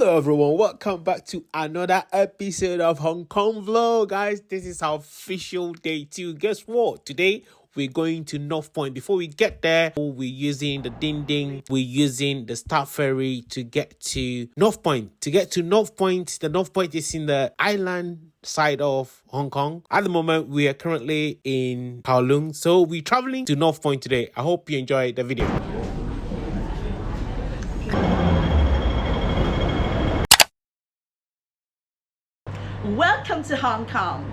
Hello everyone, welcome back to another episode of Hong Kong Vlog. Guys, this is our official day 2. Guess what? Today we're going to North Point. Before we get there, we're using the Ding Ding, we're using the Star Ferry to get to North Point. To get to North Point, the North Point is in the island side of Hong Kong. At the moment, we are currently in Kowloon, so we're traveling to North Point today. I hope you enjoy the video. Welcome to Hong Kong.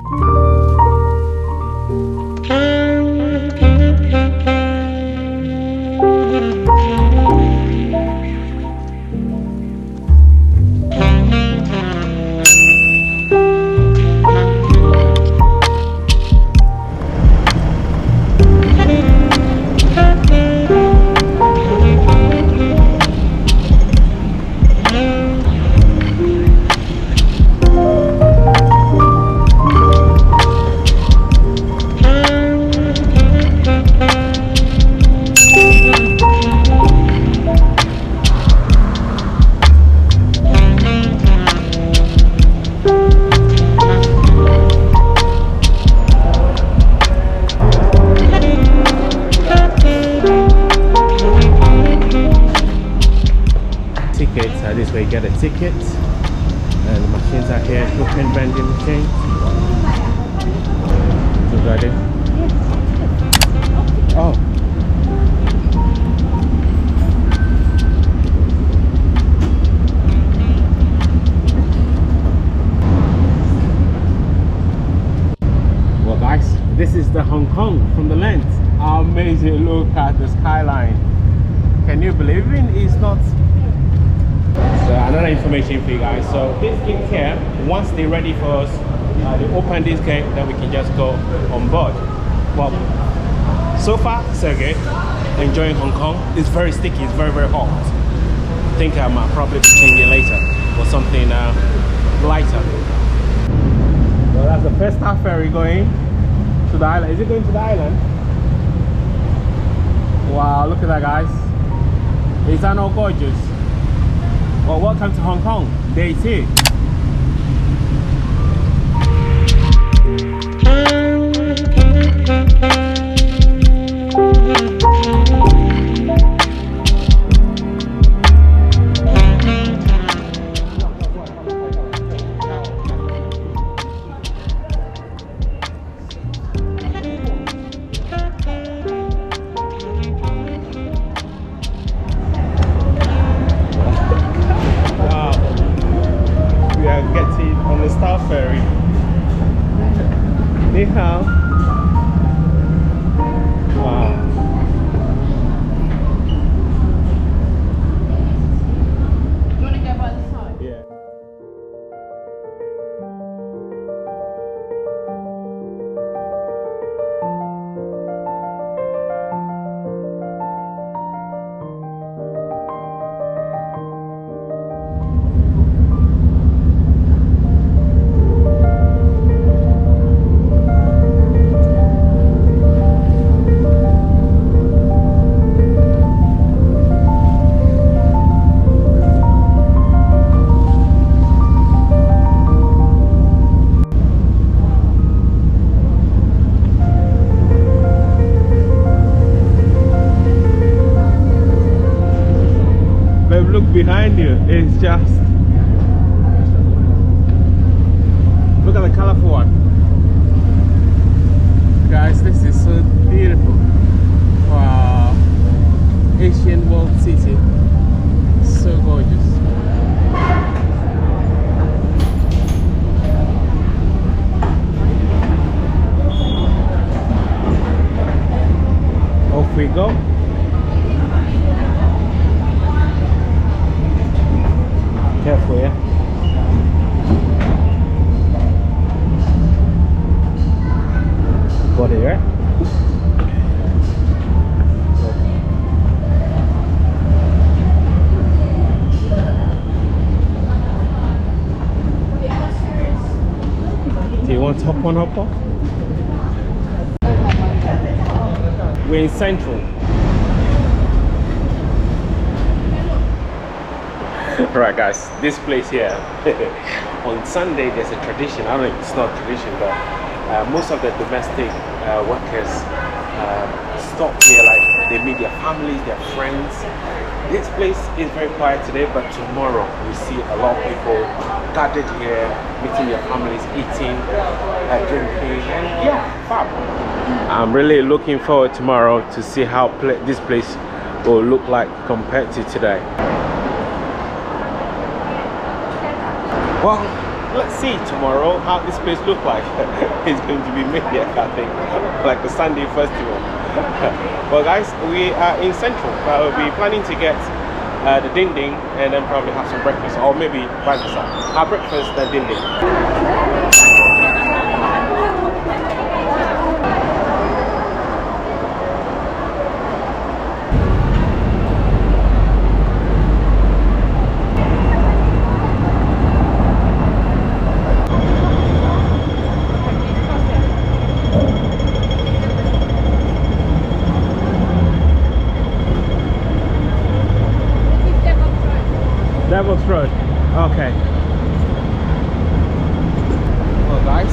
This way you get a ticket, and the machines are here, open vending machines. You got it? Oh. Well guys, this is the Hong Kong from the lens. Amazing, look at the skyline. Can you believe it? It's not. So another information for you guys. So this gate here, once they're ready for us, they open this gate, then we can just go on board. Well, so far so good. Enjoying Hong Kong. It's very sticky. It's very hot. I think I might probably be changing later for something lighter. Well, that's the first Star Ferry going to the island. Is it going to the island? Wow, look at that, guys. Is that not gorgeous? Well, welcome to Hong Kong, day 2. On the Star Ferry. Ni hao. Wow. You want to go by the side? Yeah. Look behind you, it's just, look at the colorful one. Guys, this is so beautiful. Wow, Asian World City, so gorgeous. Off we go. Careful, yeah. Body, right? Do you want to hop on, hop off? We're in Central. Right, guys, this place here on Sunday there's a tradition. I don't know if it's not tradition, but most of the domestic workers stop here, like they meet their families, their friends. This place is very quiet today, but tomorrow we see a lot of people gathered here, meeting their families, eating, drinking, and yeah, fab. I'm really looking forward tomorrow to see how this place will look like compared to today. Well, let's see tomorrow how this place looks like. It's going to be maybe, I think, like a Sunday festival. Well, guys, we are in Central. We'll be planning to get the dinding and then probably have some breakfast, or maybe vice versa. Have breakfast, then dinding. Devil's Road. Okay. Well, guys,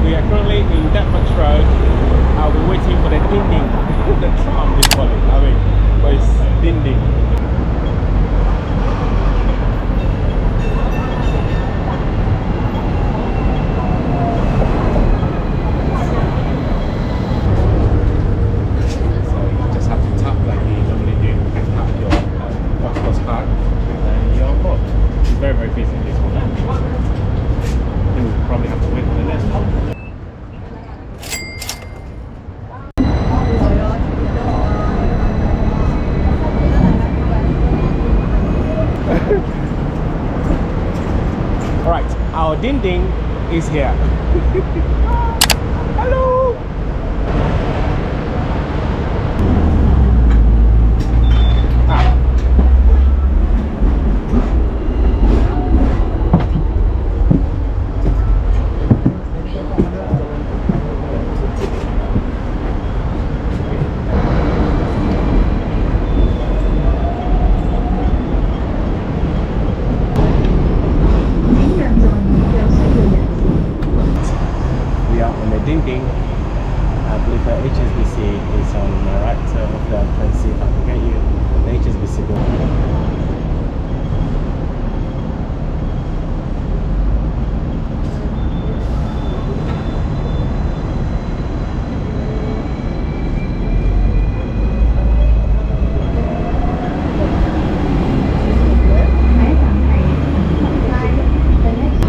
we are currently in Devil's Road. We're waiting for the dinding, the tram they call it. I mean, but it's dinding. So you just have to tap like you normally do. Tap your Octopus Card. It's very, very busy this one. I think we'll probably have to wait for the next one. Alright, our dinding is here. Hello! Dinding. I believe the HSBC is on my right, so hopefully I can see if I can get you the HSBC building.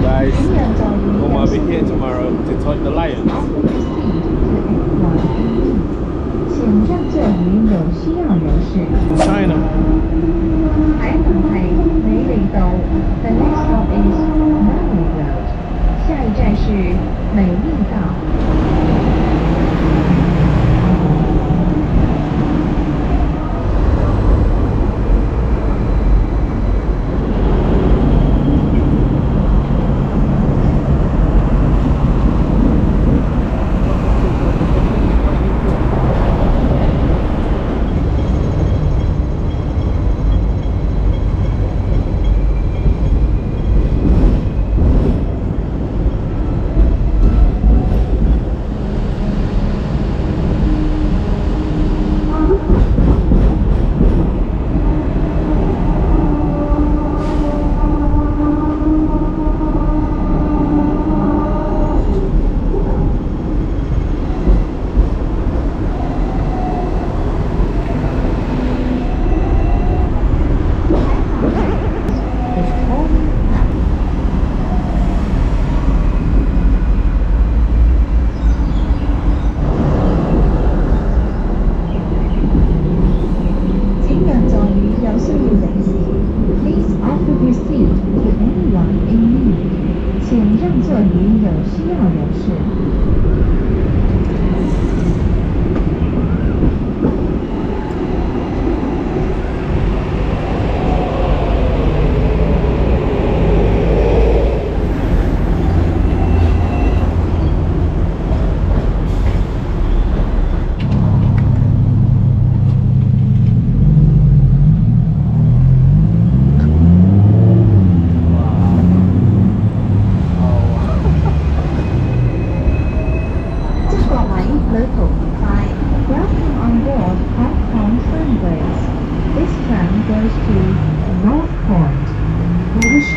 Guys, I'll be here tomorrow to touch the lions. China. The next stop is Marley Road. 下一站是美丽道。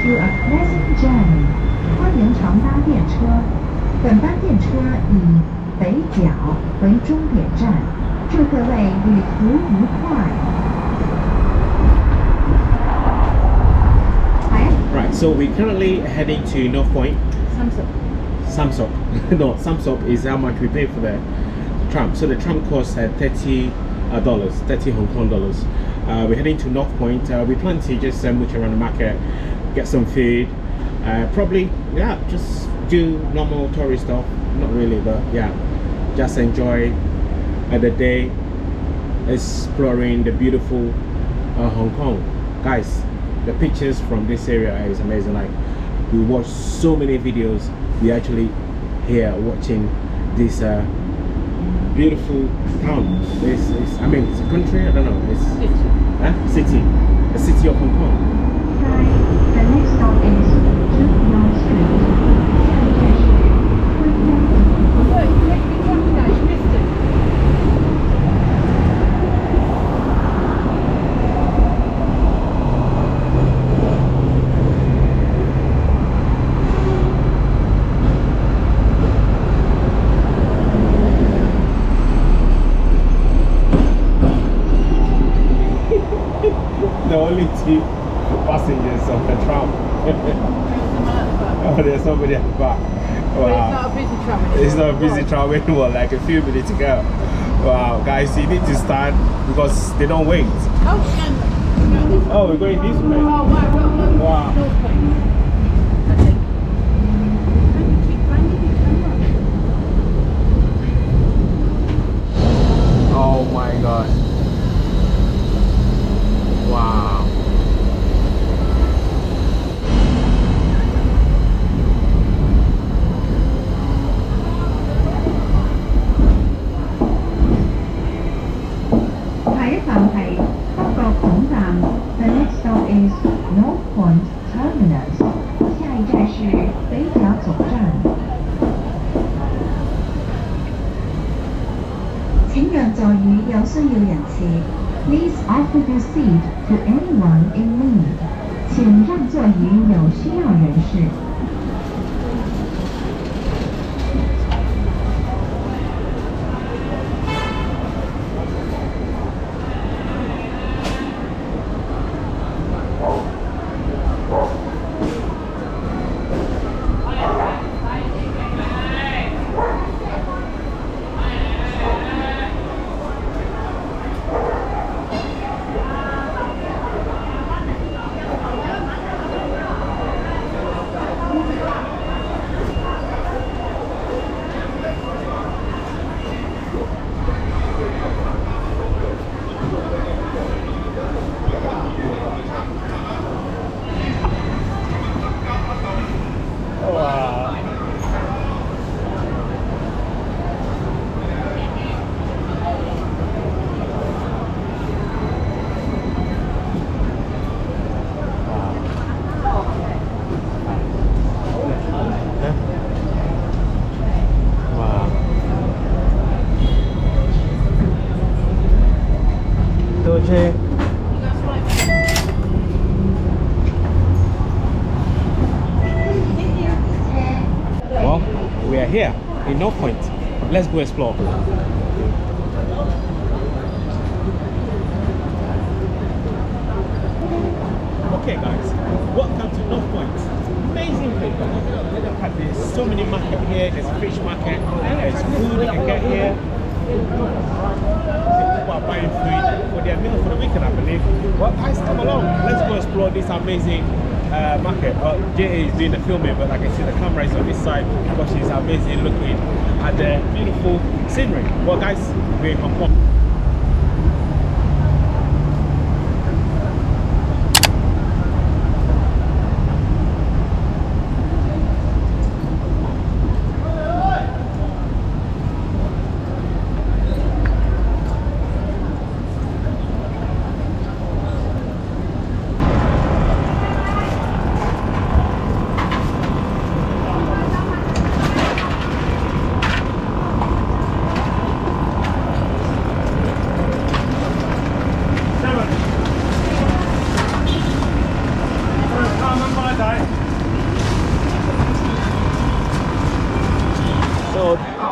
you a pleasant journey. 欢迎乘搭电车。本班电车以北角为终点站。祝各位旅途愉快。Right, so we're currently heading to North Point. Samsung. No, Samsung is how much we pay for the tram. So the tram costs $30, 30 Hong Kong dollars. We're heading to North Point. We plan to just mooch around the market, get some food. Probably, yeah, just do normal tourist stuff. Not really, but yeah, just enjoy the day, exploring the beautiful Hong Kong. Guys, the pictures from this area is amazing. Like, we watch so many videos. We actually here watching this beautiful town. I mean, it's a country. I don't know. It's city, the city of Hong Kong. The next stop is Tram Street. The only two passengers of the tram. Oh, there's somebody at the back. Wow. It's not a busy tram anymore. It's not a busy tram anymore, like a few minutes ago. Wow, guys, you need to stand because they don't wait. Oh, we're going this way. Wow. Oh my gosh. Wow. The next stop is North Point Terminus. 下一站是北角总站。请让座椅有需要人士。Please offer your seat to anyone in need. 请让座椅有需要人士。Well, we are here in North Point. Let's go explore. Okay guys, welcome to North Point. Amazing place. Look at this. So many market here. There's a fish market. There's food you can get here. People are buying food for their meal for the weekend, I believe. Well guys, come along. Let's go explore this amazing market. Well, Jay is doing the filming, but I can see the camera is on this side because she's amazing looking at the beautiful scenery. Well guys, we're in Hong Kong.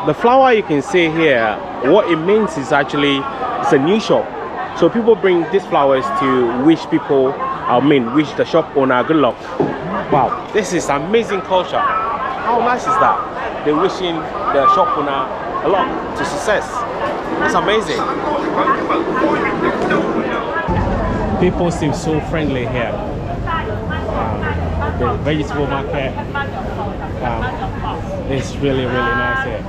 the flower you can see here, what it means is actually it's a new shop. So people bring these flowers to wish people, wish the shop owner good luck. Wow, this is amazing culture. How nice is that? They're wishing the shop owner a lot to success. That's amazing. People seem so friendly here. The vegetable market is really nice here.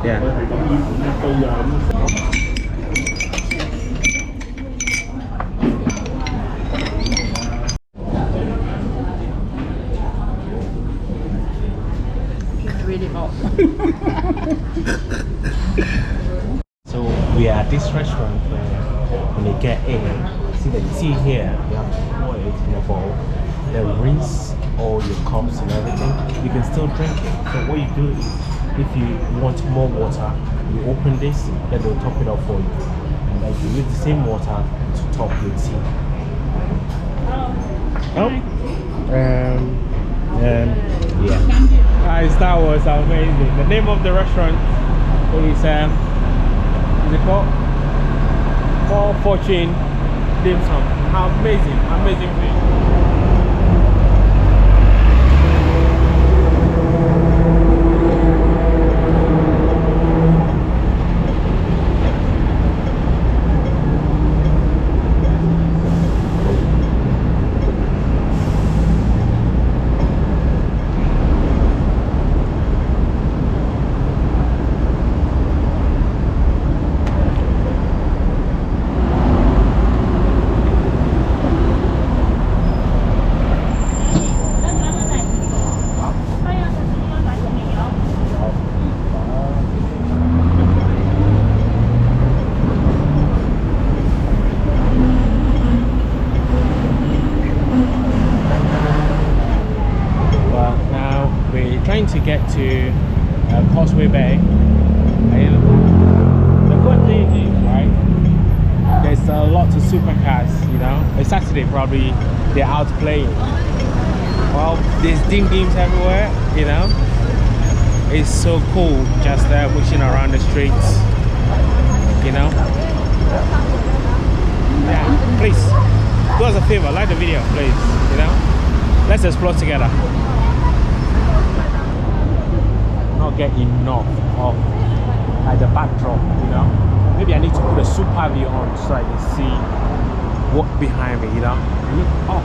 Yeah. It's really hot. So we are at this restaurant where when you get in, see the tea here, you have to pour it in a bowl, then rinse all your cups and everything. You can still drink it. So what you do is, if you want more water, you open this, then they'll top it up for you. And then you use the same water to top your tea. Yeah. Guys, that was amazing. The name of the restaurant is it called? Called Fortune Dim Sum. Amazing thing. To get to Causeway Bay. And the good thing is, right, there's a lot of supercars, you know. It's Saturday, probably they're out playing. Well, there's ding-dings everywhere, you know. It's so cool just pushing around the streets, you know. Yeah, please do us a favor, like the video, please, you know. Let's explore together. Not get enough of like the backdrop, you know. Maybe I need to put a super view on so I can see what behind me, you know. Look up.